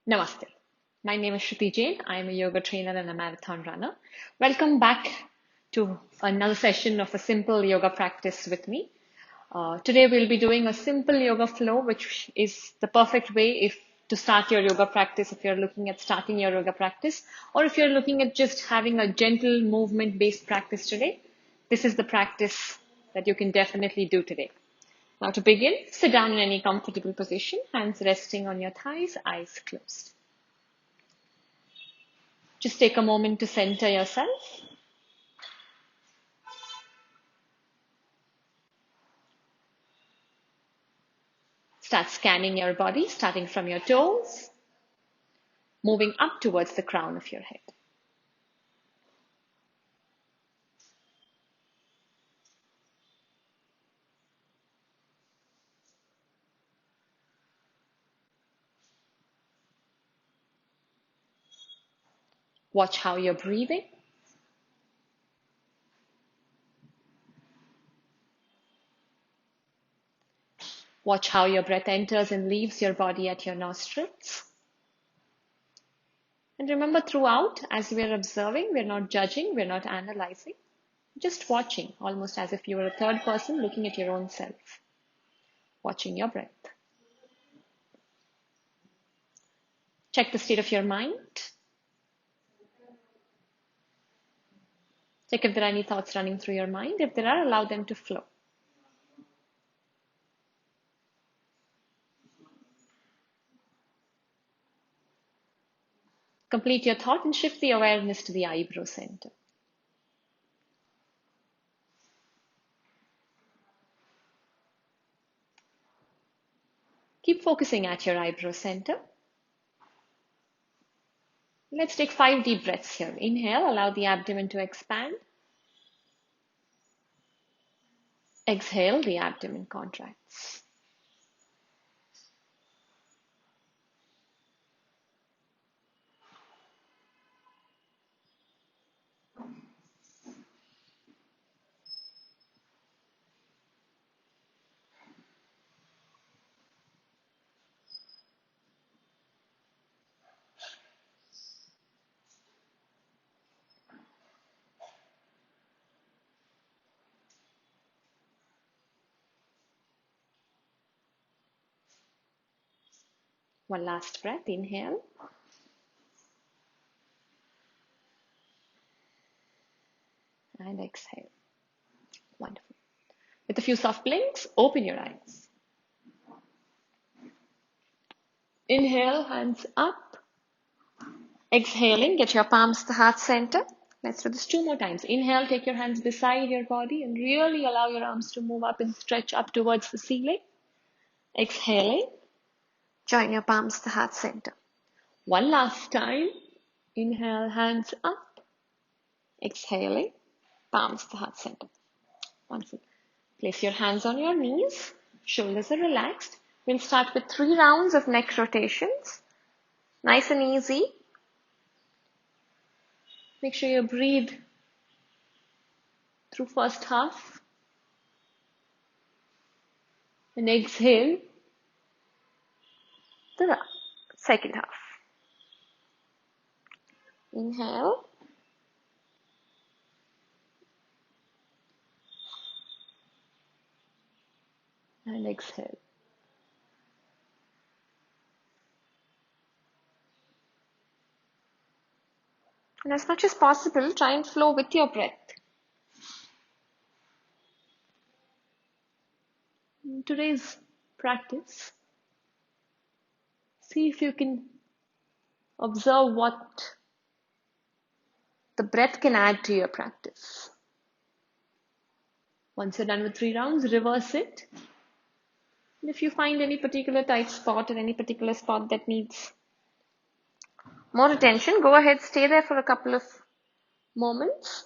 Namaste. My name is Shruti Jain. I am a yoga trainer and a marathon runner. Welcome back to another session of a simple yoga practice with me. Today we'll be doing a simple yoga flow, which is the perfect way if to start your yoga practice if you're looking at starting your yoga practice, or if you're looking at just having a gentle movement-based practice today. This is the practice that you can definitely do today. Now to begin, sit down in any comfortable position, hands resting on your thighs, eyes closed. Just take a moment to center yourself. Start scanning your body, starting from your toes, moving up towards the crown of your head. Watch how you're breathing. Watch how your breath enters and leaves your body at your nostrils. And remember, throughout, as we're observing, we're not judging, we're not analyzing, just watching, almost as if you were a third person looking at your own self, watching your breath. Check the state of your mind. Check if there are any thoughts running through your mind. If there are, allow them to flow. Complete your thought and shift the awareness to the eyebrow center. Keep focusing at your eyebrow center. Let's take 5 deep breaths here. Inhale, allow the abdomen to expand. Exhale, the abdomen contracts. One last breath. Inhale. And exhale. Wonderful. With a few soft blinks, open your eyes. Inhale, hands up. Exhaling, get your palms to heart center. Let's do this 2 more times. Inhale, take your hands beside your body and really allow your arms to move up and stretch up towards the ceiling. Exhaling, join your palms to heart center. One last time. Inhale, hands up. Exhaling, palms to heart center. Wonderful. Place your hands on your knees. Shoulders are relaxed. We'll start with 3 rounds of neck rotations. Nice and easy. Make sure you breathe through first half. And exhale the second half. Inhale. And exhale. And as much as possible, try and flow with your breath. In today's practice, see if you can observe what the breath can add to your practice. Once you're done with 3 rounds, reverse it. And if you find any particular tight spot or any particular spot that needs more attention, go ahead, stay there for a couple of moments.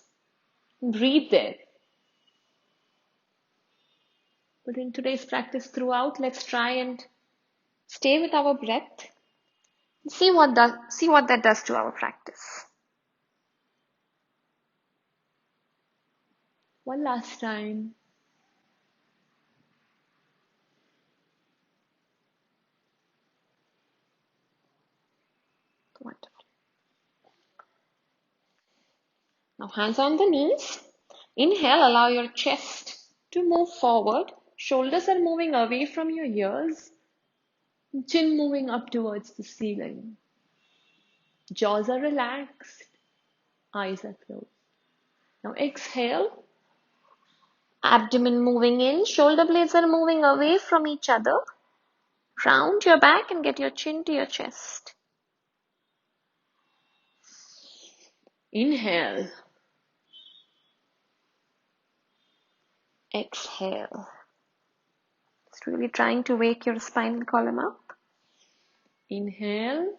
Breathe there. But in today's practice throughout, let's try and stay with our breath. And see what that does to our practice. One last time. Wonderful. Now hands on the knees. Inhale, allow your chest to move forward. Shoulders are moving away from your ears. Chin moving up towards the ceiling. Jaws are relaxed. Eyes are closed. Now exhale. Abdomen moving in. Shoulder blades are moving away from each other. Round your back and get your chin to your chest. Inhale. Exhale. It's really trying to wake your spinal column up. Inhale.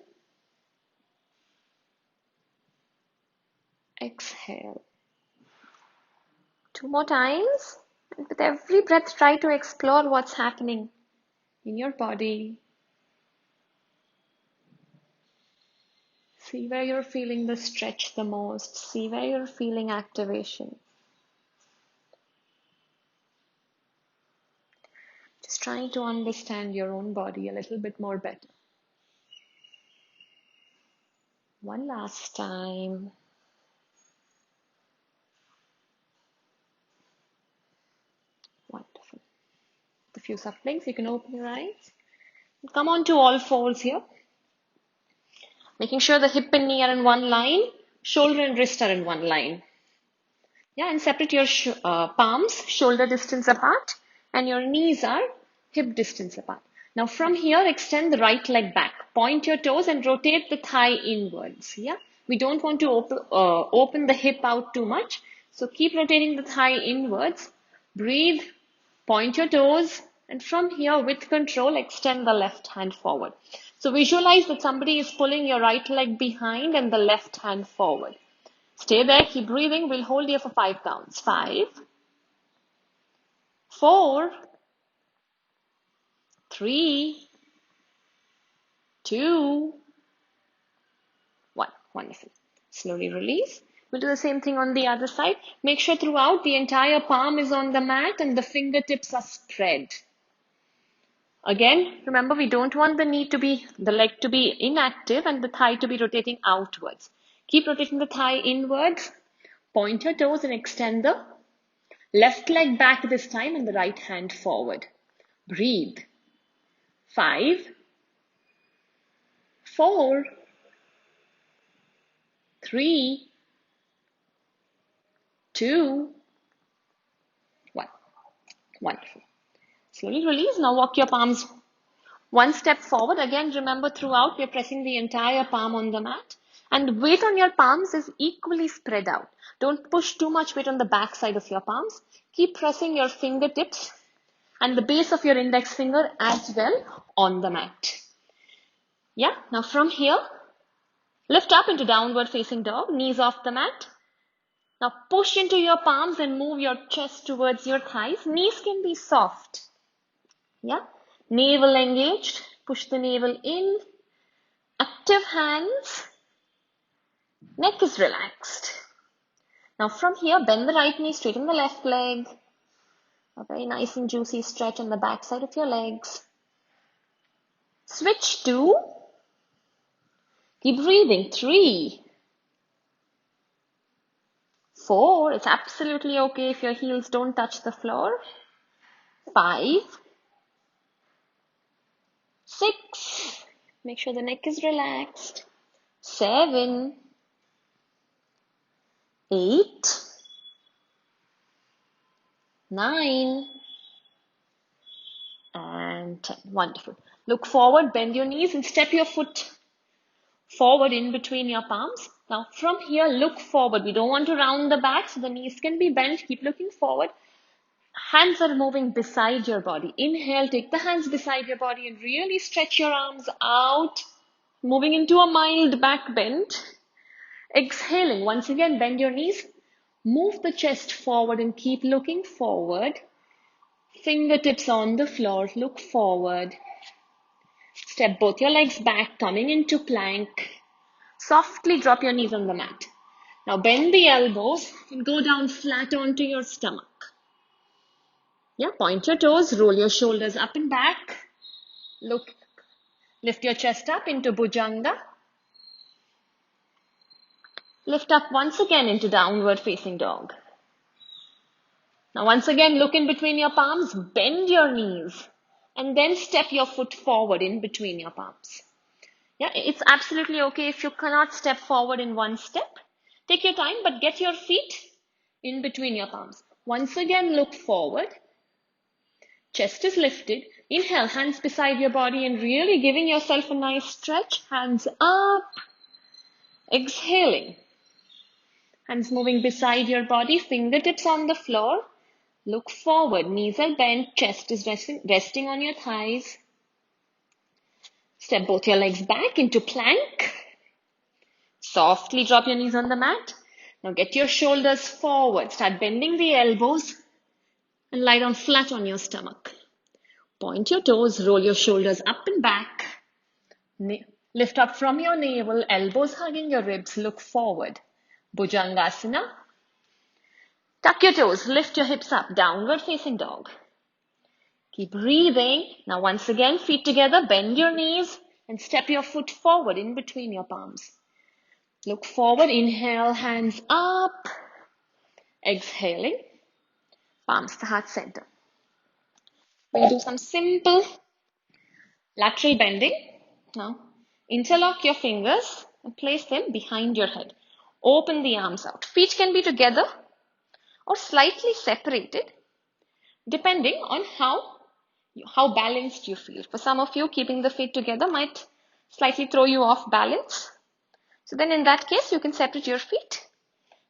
Exhale. 2 more times. And with every breath, try to explore what's happening in your body. See where you're feeling the stretch the most. See where you're feeling activation. Just trying to understand your own body a little bit more better. One last time. Wonderful. A few soft legs, you can open your eyes. Come on to all fours here. Making sure the hip and knee are in one line, shoulder and wrist are in one line. Yeah, and separate your palms, shoulder distance apart, and your knees are hip distance apart. Now from here, extend the right leg back. Point your toes and rotate the thigh inwards. Yeah, we don't want to open the hip out too much. So keep rotating the thigh inwards. Breathe, point your toes, and from here, with control, extend the left hand forward. So visualize that somebody is pulling your right leg behind and the left hand forward. Stay there, keep breathing. We'll hold here for 5 counts. 5, 4, 3, 2, 1. Wonderful. Slowly release. We'll do the same thing on the other side. Make sure throughout the entire palm is on the mat and the fingertips are spread. Again, remember we don't want the leg to be inactive and the thigh to be rotating outwards. Keep rotating the thigh inwards. Point your toes and extend the left leg back this time and the right hand forward. Breathe. 5, 4, 3, 2, 1. Wonderful. Slowly release. Now walk your palms one step forward. Again, remember throughout we're pressing the entire palm on the mat. And weight on your palms is equally spread out. Don't push too much weight on the back side of your palms. Keep pressing your fingertips and the base of your index finger as well on the mat. Yeah, now from here, lift up into downward facing dog, knees off the mat. Now push into your palms and move your chest towards your thighs. Knees can be soft. Yeah, navel engaged. Push the navel in. Active hands. Neck is relaxed. Now from here, bend the right knee, straighten the left leg. A very nice and juicy stretch on the back side of your legs. Switch to, keep breathing, 3, 4, it's absolutely okay if your heels don't touch the floor. 5, 6, make sure the neck is relaxed. 7, 8, 9, and 10. Wonderful. Look forward, bend your knees and step your foot forward in between your palms. Now from here, look forward. We don't want to round the back, so the knees can be bent. Keep looking forward. Hands are moving beside your body. Inhale, take the hands beside your body and really stretch your arms out, moving into a mild back bend. Exhaling, once again, bend your knees. Move the chest forward and keep looking forward. Fingertips on the floor, look forward. Step both your legs back, coming into plank. Softly drop your knees on the mat. Now bend the elbows and go down flat onto your stomach. Yeah, point your toes, roll your shoulders up and back. Lift your chest up into Bhujanga. Lift up once again into downward facing dog. Now once again, look in between your palms, bend your knees, and then step your foot forward in between your palms. Yeah, it's absolutely okay if you cannot step forward in one step. Take your time, but get your feet in between your palms. Once again, look forward. Chest is lifted. Inhale, hands beside your body and really giving yourself a nice stretch. Hands up. Exhaling. Hands moving beside your body, fingertips on the floor. Look forward, knees are bent, chest is resting on your thighs. Step both your legs back into plank. Softly drop your knees on the mat. Now get your shoulders forward. Start bending the elbows and lie down flat on your stomach. Point your toes, roll your shoulders up and back. Lift up from your navel, elbows hugging your ribs, look forward. Bhujangasana. Tuck your toes, lift your hips up, downward facing dog. Keep breathing. Now once again, feet together, bend your knees and step your foot forward in between your palms. Look forward, inhale, hands up. Exhaling, palms to heart center. We'll do some simple lateral bending. Now, interlock your fingers and place them behind your head. Open the arms out. Feet can be together or slightly separated, depending on how balanced you feel. For some of you, keeping the feet together might slightly throw you off balance. So then in that case, you can separate your feet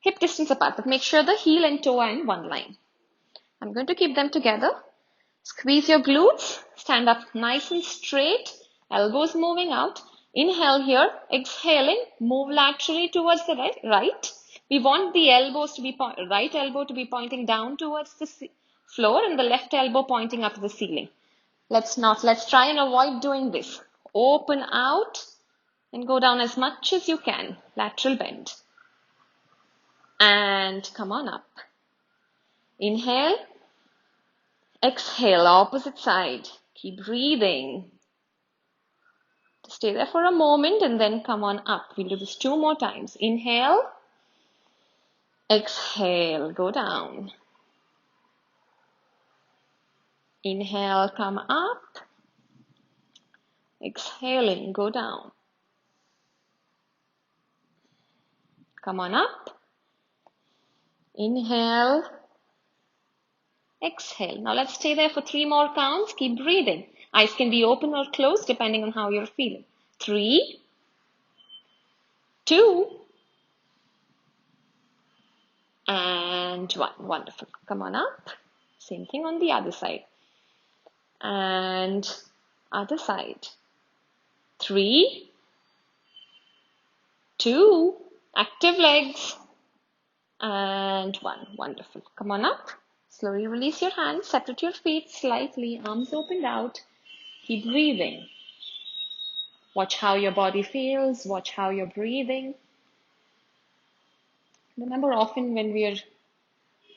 hip distance apart, but make sure the heel and toe are in one line. I'm going to keep them together. Squeeze your glutes, stand up nice and straight, elbows moving out. Inhale here, exhaling, move laterally towards the right. We want the elbows to be right elbow to be pointing down towards the floor and the left elbow pointing up to the ceiling. Let's try and avoid doing this. Open out and go down as much as you can. Lateral bend. And come on up. Inhale. Exhale, opposite side. Keep breathing. Stay there for a moment and then come on up. We'll do this 2 more times. Inhale. Exhale, go down. Inhale, come up. Exhaling, go down. Come on up. Inhale. Exhale. Now let's stay there for 3 more counts. Keep breathing. Eyes can be open or closed depending on how you're feeling. 3, 2, and 1. Wonderful. Come on up. Same thing on the other side. And other side. 3, 2, active legs, and 1. Wonderful. Come on up. Slowly release your hands, separate your feet slightly, arms opened out. Keep breathing. Watch how your body feels, watch how you're breathing. Remember, often when we are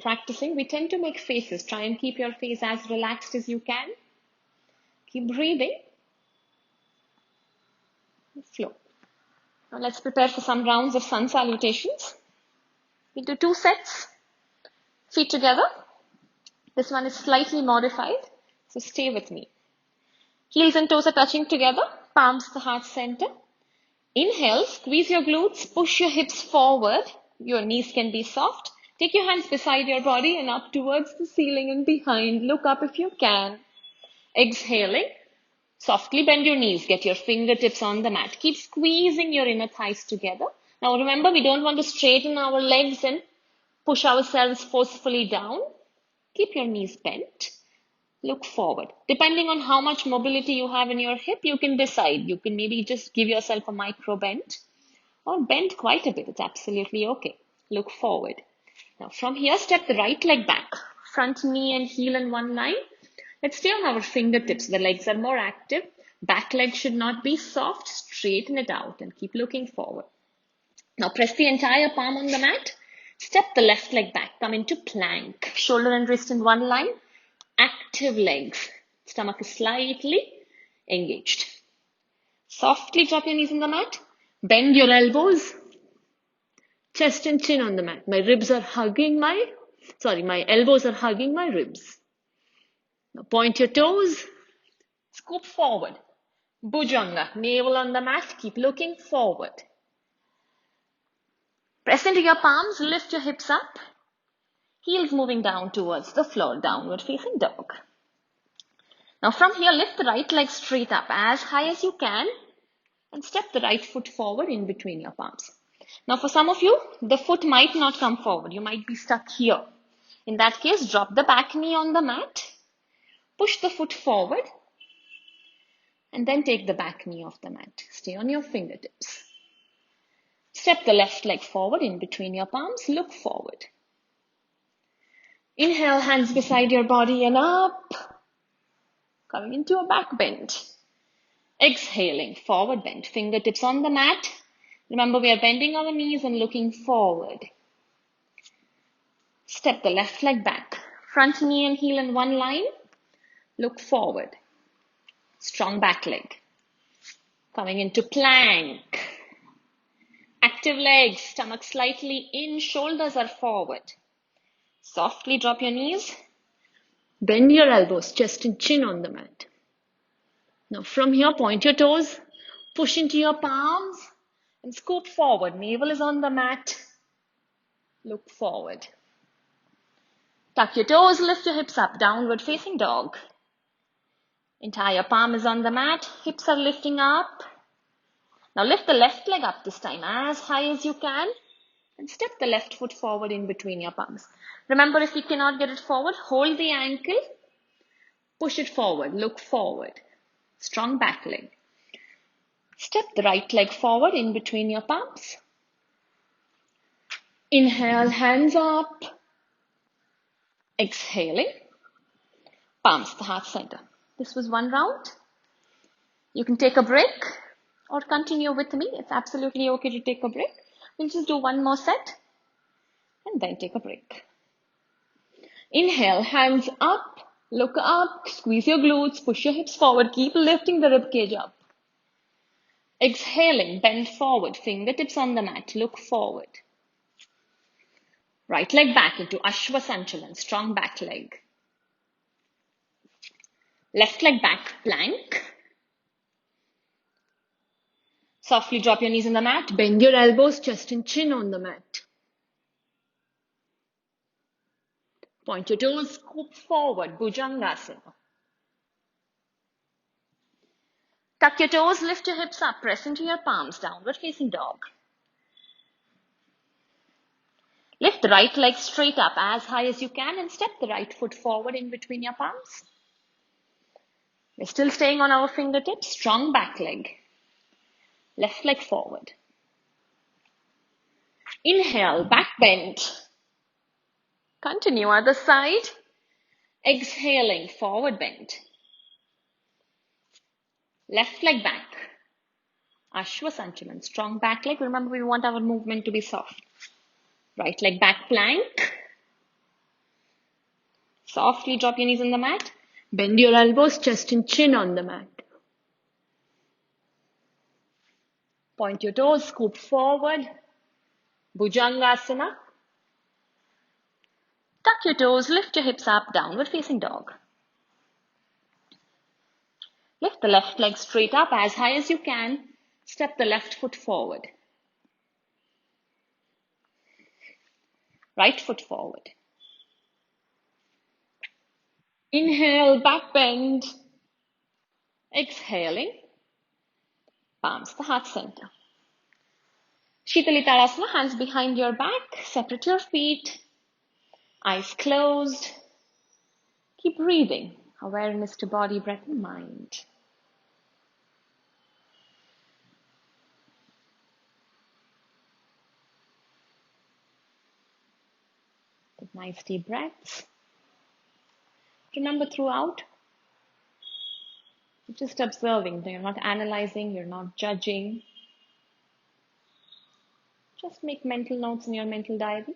practicing, we tend to make faces. Try and keep your face as relaxed as you can. Keep breathing. Flow. Now let's prepare for some rounds of sun salutations. We'll do 2 sets. Feet together. This one is slightly modified, so stay with me. Heels and toes are touching together, palms to heart center. Inhale, squeeze your glutes, push your hips forward. Your knees can be soft. Take your hands beside your body and up towards the ceiling and behind. Look up if you can. Exhaling, softly bend your knees. Get your fingertips on the mat. Keep squeezing your inner thighs together. Now remember, we don't want to straighten our legs and push ourselves forcefully down. Keep your knees bent. Look forward. Depending on how much mobility you have in your hip, you can decide. You can maybe just give yourself a micro bend or bend quite a bit. It's absolutely okay. Look forward. Now from here, step the right leg back. Front knee and heel in one line. Let's stay on our fingertips. The legs are more active. Back leg should not be soft. Straighten it out and keep looking forward. Now press the entire palm on the mat. Step the left leg back. Come into plank. Shoulder and wrist in one line. Active legs. Stomach is slightly engaged. Softly drop your knees on the mat. Bend your elbows. Chest and chin on the mat. My elbows are hugging my ribs. Now point your toes, scoop forward. Bhujanga, navel on the mat, keep looking forward. Press into your palms, lift your hips up. Heels moving down towards the floor, downward facing dog. Now from here, lift the right leg straight up as high as you can and step the right foot forward in between your palms. Now for some of you, the foot might not come forward. You might be stuck here. In that case, drop the back knee on the mat, push the foot forward, and then take the back knee off the mat. Stay on your fingertips. Step the left leg forward in between your palms, look forward. Inhale, hands beside your body and up, coming into a back bend. Exhaling, forward bend, fingertips on the mat. Remember, we are bending our knees and looking forward. Step the left leg back, front knee and heel in one line, look forward. Strong back leg. Coming into plank. Active legs, stomach slightly in, shoulders are forward. Softly drop your knees. Bend your elbows, chest and chin on the mat. Now from here, point your toes, push into your palms and scoop forward. Navel is on the mat. Look forward. Tuck your toes, lift your hips up, downward facing dog. Entire palm is on the mat, hips are lifting up. Now lift the left leg up this time as high as you can and step the left foot forward in between your palms. Remember, if you cannot get it forward, hold the ankle, push it forward, look forward. Strong back leg. Step the right leg forward in between your palms. Inhale, hands up. Exhaling, palms to heart center. This was one round. You can take a break or continue with me. It's absolutely okay to take a break. We'll just do one more set and then take a break. Inhale, hands up, look up, squeeze your glutes, push your hips forward, keep lifting the rib cage up. Exhaling, bend forward, fingertips on the mat, look forward. Right leg back into Ashwa Sanchalan, strong back leg. Left leg back, plank. Softly drop your knees on the mat, bend your elbows, chest and chin on the mat. Point your toes, scoop forward, Bhujangasana. Tuck your toes, lift your hips up, press into your palms, downward facing dog. Lift the right leg straight up as high as you can and step the right foot forward in between your palms. We're still staying on our fingertips, strong back leg. Left leg forward. Inhale, back bend. Continue other side. Exhaling, forward bend. Left leg back. Ashwa Sanchalan, strong back leg. Remember, we want our movement to be soft. Right leg back, plank. Softly drop your knees on the mat. Bend your elbows, chest and chin on the mat. Point your toes, scoop forward. Bhujangasana. Tuck your toes, lift your hips up, downward facing dog. Lift the left leg straight up as high as you can. Step the left foot forward. Right foot forward. Inhale, back bend. Exhaling, palms to heart center. Shitalitadasana, hands behind your back. Separate your feet. Eyes closed. Keep breathing. Awareness to body, breath, and mind. Take nice deep breaths. Remember, throughout, you're just observing. You're not analyzing. You're not judging. Just make mental notes in your mental diary.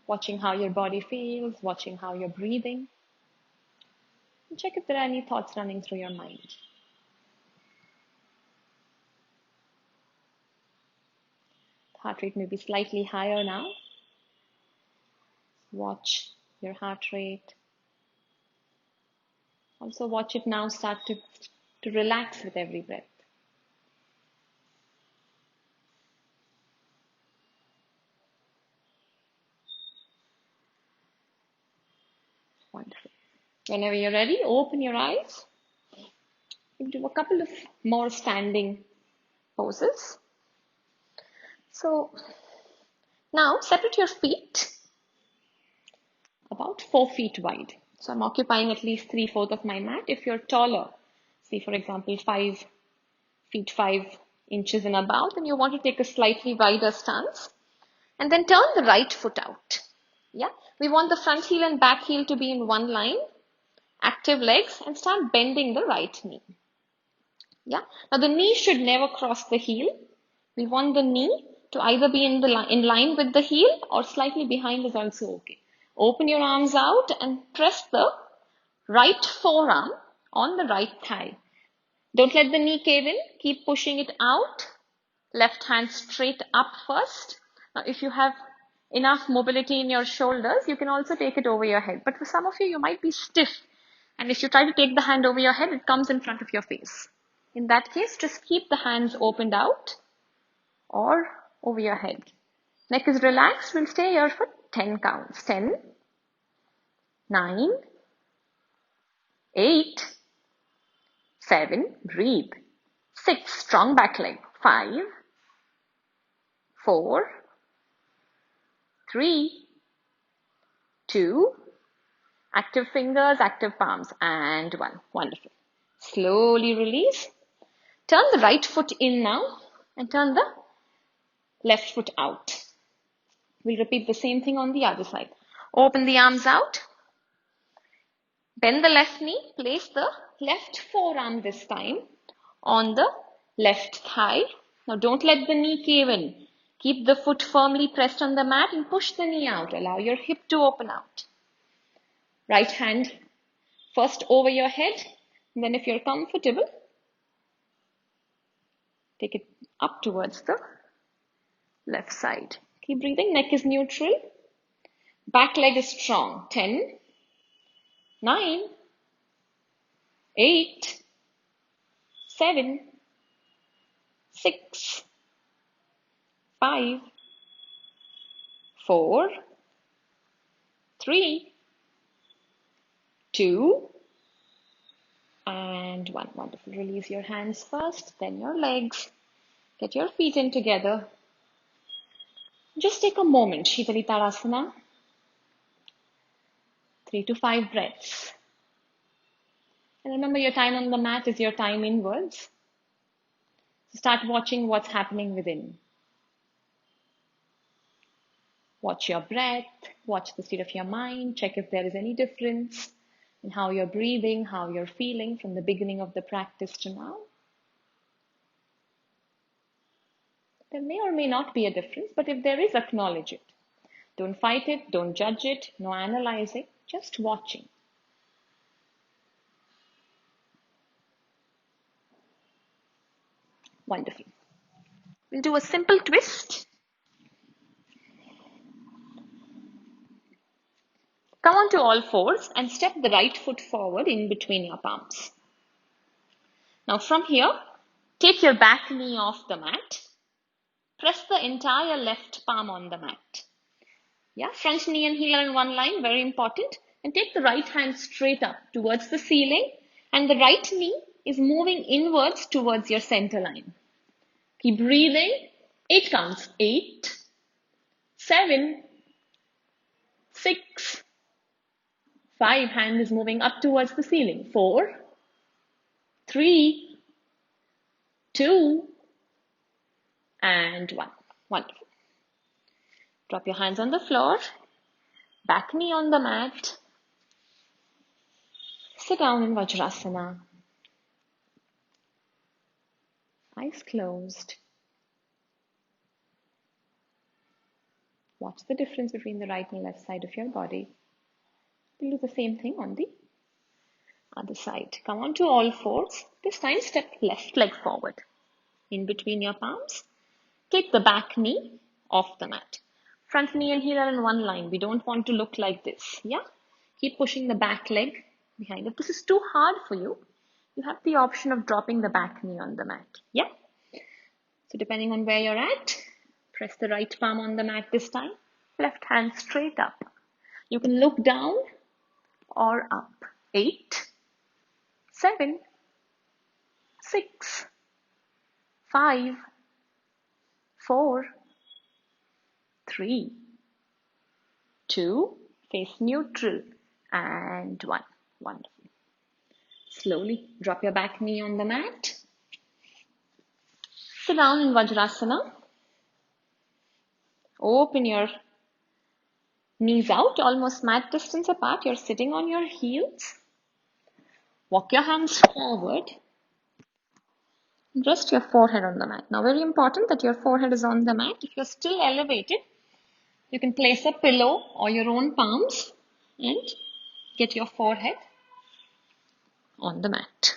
Watching how your body feels. Watching how you're breathing. And check if there are any thoughts running through your mind. Heart rate may be slightly higher now. Watch your heart rate. Also watch it now start to relax with every breath. Wonderful. Whenever you're ready, open your eyes. We'll do a couple of more standing poses. So now separate your feet about 4 feet wide. So I'm occupying at least 3/4 of my mat. If you're taller, say for example 5 feet 5 inches and above, then you want to take a slightly wider stance. And then turn the right foot out. Yeah, we want the front heel and back heel to be in one line. Active legs, and start bending the right knee. Yeah, now the knee should never cross the heel. We want the knee to either be in line with the heel or slightly behind is also okay. Open your arms out and press the right forearm on the right thigh. Don't let the knee cave in. Keep pushing it out. Left hand straight up first. Now, if you have enough mobility in your shoulders, you can also take it over your head. But for some of you, you might be stiff. And if you try to take the hand over your head, it comes in front of your face. In that case, just keep the hands opened out or over your head. Neck is relaxed. We'll stay here for 10 counts. 10, 9, 8, 7, breathe. 6, strong back leg. 5, 4, 3, 2, active fingers, active palms, and 1. Wonderful. Slowly release. Turn the right foot in now and turn the left foot out. We'll repeat the same thing on the other side. Open the arms out. Bend the left knee. Place the left forearm this time on the left thigh. Now don't let the knee cave in. Keep the foot firmly pressed on the mat and push the knee out. Allow your hip to open out. Right hand first over your head. And then if you're comfortable, take it up towards the left side. Keep breathing. Neck is neutral. Back leg is strong. 10, 9, 8, 7, 6, 5, 4, 3, 2, and 1. Wonderful. Release your hands first, then your legs. Get your feet in together. Just take a moment, Shitalitadasana. 3 to 5 breaths. And remember, your time on the mat is your time inwards. So start watching what's happening within. Watch your breath, watch the state of your mind, check if there is any difference in how you're breathing, how you're feeling from the beginning of the practice to now. There may or may not be a difference, but if there is, acknowledge it. Don't fight it, don't judge it, no analyzing, just watching. Wonderful. We'll do a simple twist. Come onto all fours and step the right foot forward in between your palms. Now from here, take your back knee off the mat. Press the entire left palm on the mat. Yeah, front knee and heel are in one line, very important. And take the right hand straight up towards the ceiling, and the right knee is moving inwards towards your center line. Keep breathing. 8 counts. 8, 7, 6, 5. Hand is moving up towards the ceiling. 4, 3, 2, and 1. Wonderful. Drop your hands on the floor. Back knee on the mat. Sit down in Vajrasana. Eyes closed. Watch the difference between the right and left side of your body. We'll do the same thing on the other side. Come on to all fours. This time step left leg forward. In between your palms. Take the back knee off the mat. Front knee and heel are in one line. We don't want to look like this. Yeah? Keep pushing the back leg behind. If this is too hard for you, you have the option of dropping the back knee on the mat. Yeah? So depending on where you're at, press the right palm on the mat this time. Left hand straight up. You can look down or up. 8, 7, 6, 5, 4, 3, 2, face neutral, and 1. Wonderful. Slowly drop your back knee on the mat. Sit down in Vajrasana. Open your knees out, almost mat distance apart. You're sitting on your heels. Walk your hands forward. Rest your forehead on the mat. Now, very important that your forehead is on the mat. If you're still elevated, you can place a pillow or your own palms and get your forehead on the mat.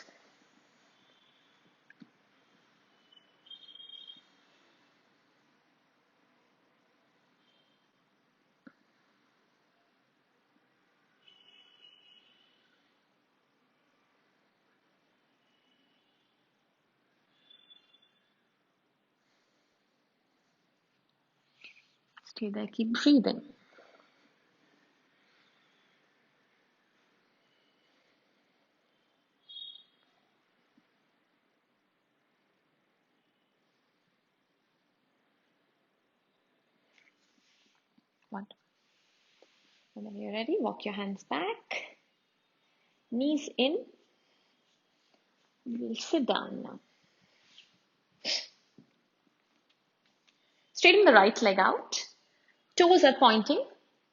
Stay there, keep breathing. Wonderful. Whenever you're ready, walk your hands back, knees in. We'll sit down now. Straighten the right leg out. Toes are pointing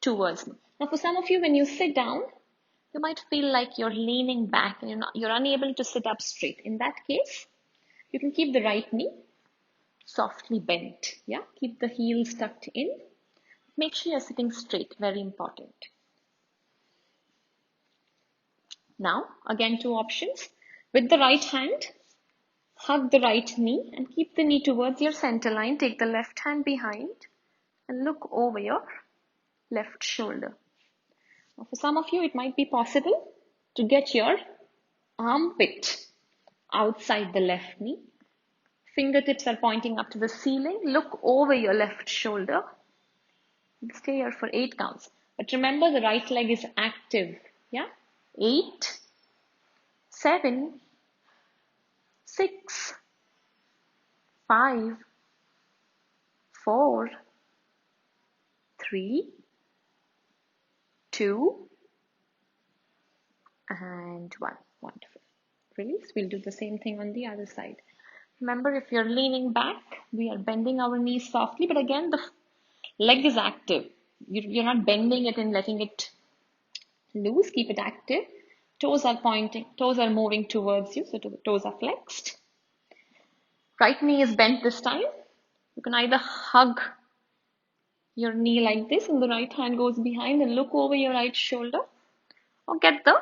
towards me. Now, for some of you, when you sit down, you might feel like you're leaning back and you're unable to sit up straight. In that case, you can keep the right knee softly bent. Yeah, keep the heels tucked in. Make sure you're sitting straight. Very important. Now, again, 2 options. With the right hand, hug the right knee and keep the knee towards your center line. Take the left hand behind and look over your left shoulder. Now, for some of you, it might be possible to get your armpit outside the left knee. Fingertips are pointing up to the ceiling. Look over your left shoulder. Stay here for 8 counts. But remember, the right leg is active. Yeah? 8, 7, 6, 5, 4, 3, 2, and 1. Wonderful. Release. We'll do the same thing on the other side. Remember, if you're leaning back, we are bending our knees softly, but again, the leg is active. You're not bending it and letting it loose. Keep it active. Toes are pointing, toes are moving towards you, so toes are flexed. Right knee is bent this time. You can either hug your knee like this and the right hand goes behind and look over your right shoulder, or get the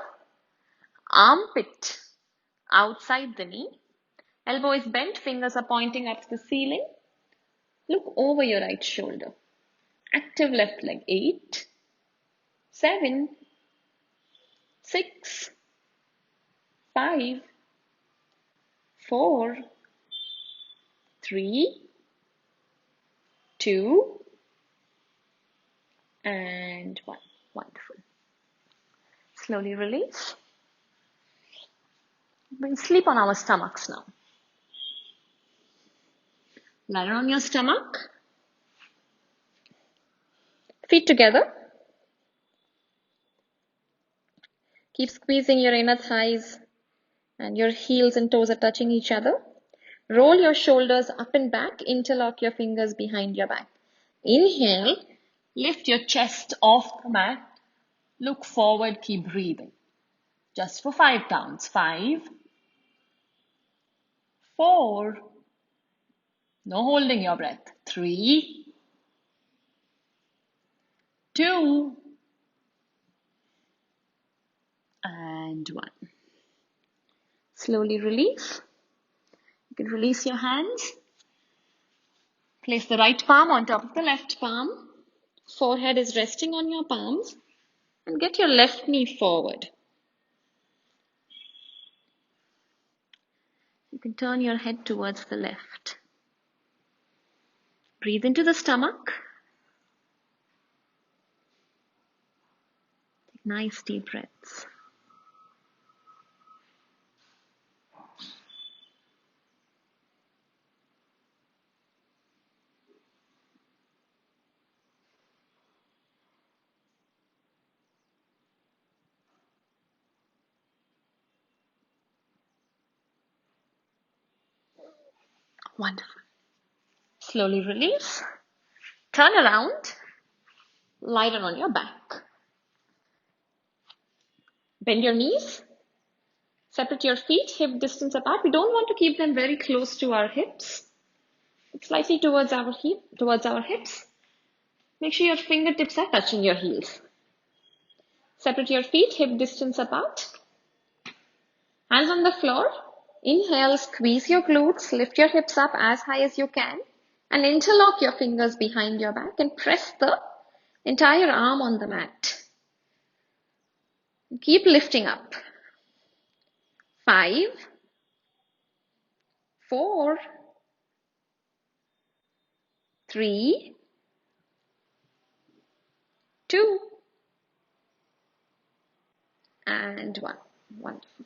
armpit outside the knee. Elbow is bent, fingers are pointing up to the ceiling. Look over your right shoulder. Active left leg. 8, 7, 6, 5, 4, 3, 2, and 1. Wonderful. Slowly release. We'll sleep on our stomachs now. Lie on your stomach. Feet together. Keep squeezing your inner thighs and your heels and toes are touching each other. Roll your shoulders up and back. Interlock your fingers behind your back. Inhale. Lift your chest off the mat. Look forward. Keep breathing. Just for 5 counts. 5, 4. No holding your breath. 3, 2, and 1. Slowly release. You can release your hands. Place the right palm on top of the left palm. Forehead is resting on your palms. And get your left knee forward. You can turn your head towards the left. Breathe into the stomach. Take nice deep breaths. Wonderful. Slowly release. Turn around. Lie down on your back. Bend your knees. Separate your feet, hip distance apart. We don't want to keep them very close to our hips. Slightly towards our hips. Make sure your fingertips are touching your heels. Separate your feet, hip distance apart. Hands on the floor. Inhale, squeeze your glutes, lift your hips up as high as you can, and interlock your fingers behind your back and press the entire arm on the mat. Keep lifting up. 5, 4, 3, 2, and 1. Wonderful.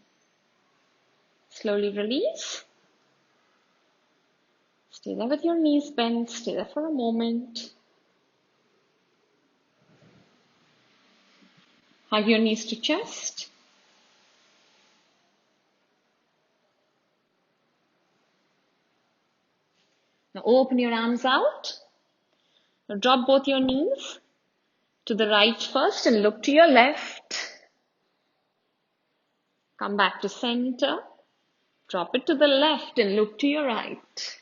Slowly release. Stay there with your knees bent. Stay there for a moment. Hug your knees to chest. Now open your arms out. Now drop both your knees to the right first and look to your left. Come back to center. Drop it to the left and look to your right.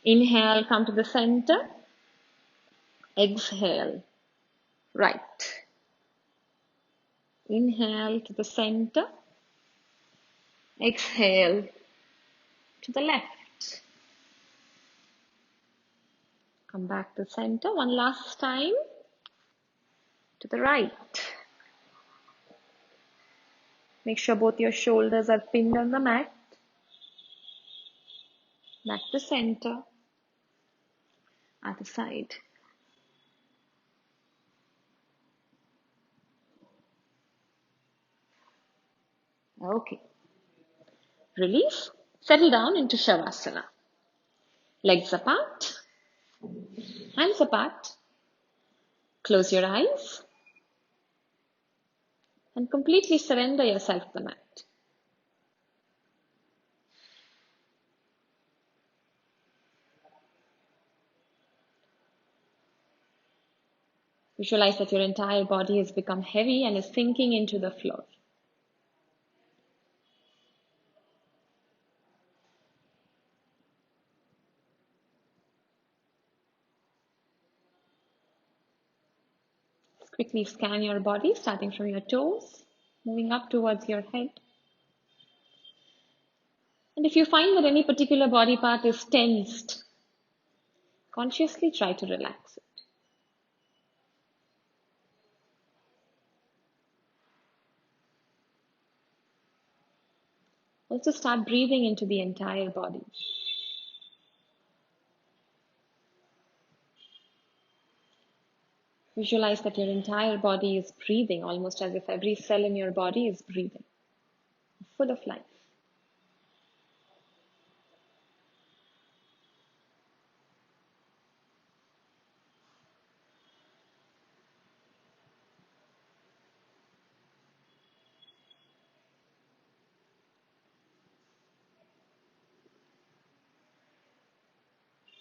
Inhale, come to the center. Exhale, right. Inhale to the center. Exhale to the left. Come back to center one last time. To the right. Make sure both your shoulders are pinned on the mat. Back to center. Other side. Okay. Release. Settle down into Shavasana. Legs apart. Hands apart. Close your eyes. And completely surrender yourself to the mat. Visualize that your entire body has become heavy and is sinking into the floor. Quickly scan your body, starting from your toes, moving up towards your head. And if you find that any particular body part is tensed, consciously try to relax it. Also start breathing into the entire body. Visualize that your entire body is breathing, almost as if every cell in your body is breathing, full of life.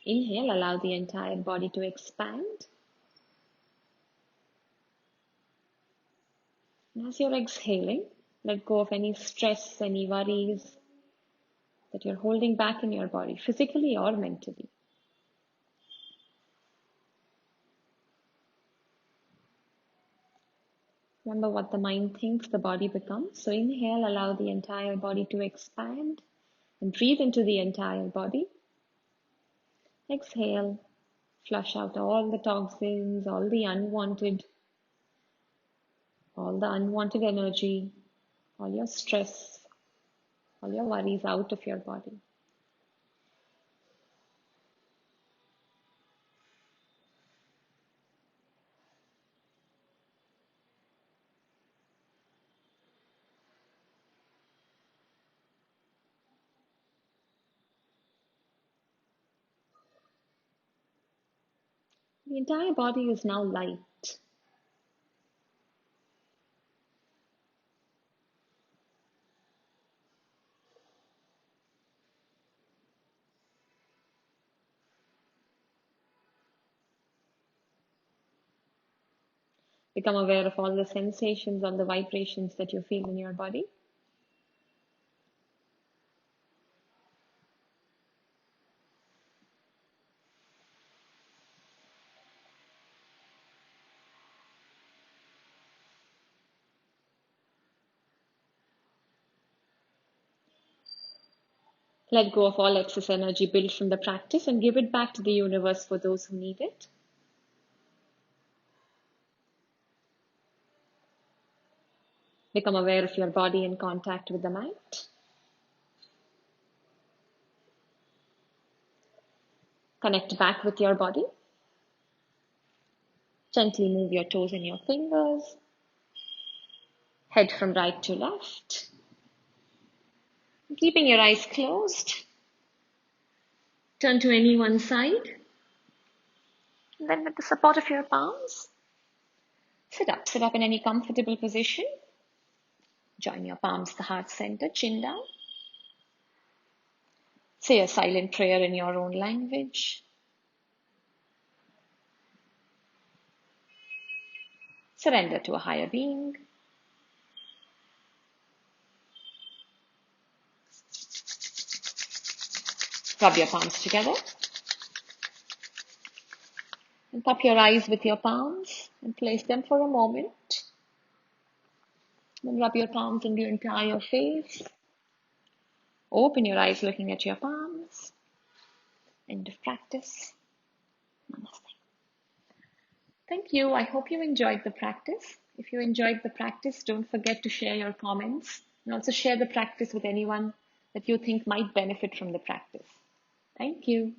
Inhale, allow the entire body to expand. And as you're exhaling, let go of any stress, any worries that you're holding back in your body, physically or mentally. Remember what the mind thinks, the body becomes. So inhale, allow the entire body to expand and breathe into the entire body. Exhale. Flush out all the toxins, all the unwanted energy, all your stress, all your worries out of your body. The entire body is now light. Become aware of all the sensations, all the vibrations that you feel in your body. Let go of all excess energy built from the practice and give it back to the universe for those who need it. Become aware of your body in contact with the mat. Connect back with your body. Gently move your toes and your fingers. Head from right to left. Keeping your eyes closed. Turn to any one side. And then with the support of your palms, sit up. Sit up in any comfortable position. Join your palms to the heart center, chin down. Say a silent prayer in your own language. Surrender to a higher being. Rub your palms together. And cup your eyes with your palms and place them for a moment. Then rub your palms on your entire face. Open your eyes looking at your palms. End of practice. Namaste. Thank you. I hope you enjoyed the practice. If you enjoyed the practice, don't forget to share your comments and also share the practice with anyone that you think might benefit from the practice. Thank you.